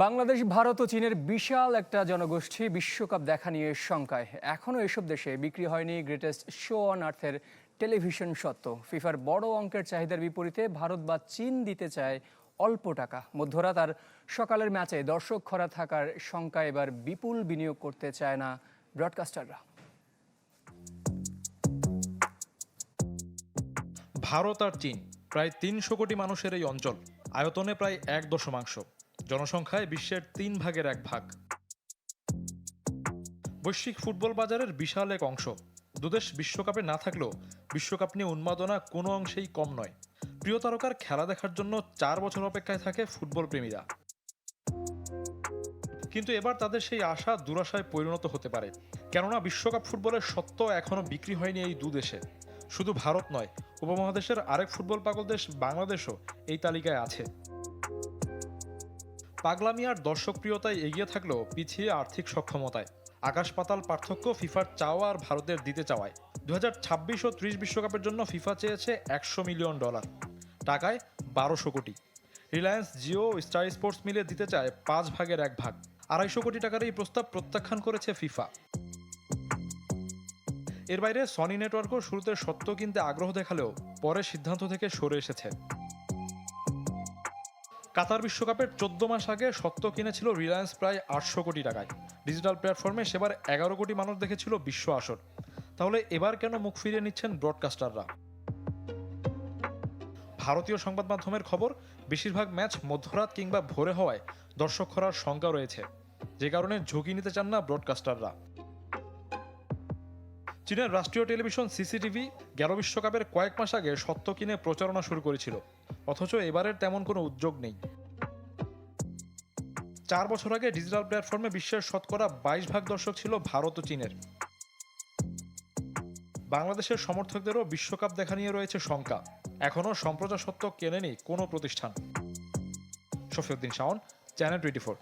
বাংলাদেশ, ভারত ও চীনের বিশাল একটা জনগোষ্ঠী বিশ্বকাপ দেখা নিয়ে শঙ্কায়। এখনও এসব দেশে বিক্রি হয়নি গ্রেটেস্ট শো অন আর্থের টেলিভিশন সত্ত্ব। ফিফার বড় অঙ্কের চাহিদার বিপরীতে ভারত বা চীন দিতে চায় অল্প টাকা। মধ্যরাত আর সকালের ম্যাচে দর্শক খরা থাকার শঙ্কায় এবার বিপুল বিনিয়োগ করতে চায় না ব্রডকাস্টাররা। ভারত আর চীন প্রায় ৩০০ কোটি মানুষের এই অঞ্চল, আয়তনে প্রায় ১.৫, জনসংখ্যায় বিশ্বের 1/3। বৈশ্বিক ফুটবল বাজারের বিশাল এক অংশ। দুদেশ বিশ্বকাপে না থাকলেও বিশ্বকাপ নিয়ে উন্মাদনা কোনো অংশেই কম নয়। প্রিয় তারকার খেলা দেখার জন্য 4 বছর অপেক্ষায় থাকে ফুটবল প্রেমীরা। কিন্তু এবার তাদের সেই আশা দুরাশায় পরিণত হতে পারে, কেননা বিশ্বকাপ ফুটবলের সত্ত্ব এখনও বিক্রি হয়নি এই দুদেশে। শুধু ভারত নয়, উপমহাদেশের আরেক ফুটবল পাগল দেশ বাংলাদেশও এই তালিকায় আছে। পাগলামি আর দর্শকপ্রিয়তায় এগিয়ে থাকলেও পিছিয়ে আর্থিক সক্ষমতায়। আকাশ পাতাল পার্থক্য ফিফার চাওয়া আর ভারতের দিতে চাওয়ায়। 2026 ও 30 বিশ্বকাপের জন্য ফিফা চেয়েছে $100 মিলিয়ন, টাকায় 1200 কোটি। রিলায়েন্স, জিও ও স্টার স্পোর্টস মিলে দিতে চায় 1/5 ভাগ। 250 কোটি টাকার এই প্রস্তাব প্রত্যাখ্যান করেছে ফিফা। এর বাইরে সনি নেটওয়ার্কও শুরুতে সত্ত্ব কিনতে আগ্রহ দেখালেও পরে সিদ্ধান্ত থেকে সরে এসেছে। কাতার বিশ্বকাপের 14 মাস আগে সত্ত্ব কিনেছিল রিলায়েন্স প্রায় 800 কোটি টাকায়। ডিজিটাল প্ল্যাটফর্মে সেবার 11 কোটি মানুষ দেখেছিল বিশ্ব আসর। তাহলে এবার কেন মুখ ফিরিয়ে নিচ্ছেন ব্রডকাস্টাররা? ভারতীয় সংবাদ মাধ্যমের খবর, বেশিরভাগ ম্যাচ মধ্যরাত কিংবা ভোরে হওয়ায় দর্শক খরার শঙ্কা রয়েছে, যে কারণে ঝুঁকি নিতে চান না ব্রডকাস্টাররা। চীনের রাষ্ট্রীয় টেলিভিশন সিসিটিভি 11 বিশ্বকাপের কয়েক মাস আগে সত্ত্ব কিনে প্রচারণা শুরু করেছিল, অথচ এবারের তেমন কোনো উদ্যোগ নেই। 4 বছর আগে ডিজিটাল প্ল্যাটফর্মে বিশ্বের শতকরা 22 ভাগ দর্শক ছিল ভারত ও চীনের। বাংলাদেশের সমর্থকদেরও বিশ্বকাপ দেখা নিয়ে রয়েছে শঙ্কা। এখনও সম্প্রচার সত্ত্ব কেনেনি কোনো প্রতিষ্ঠান। শফিউদ্দিন শাওন, চ্যানেল 24।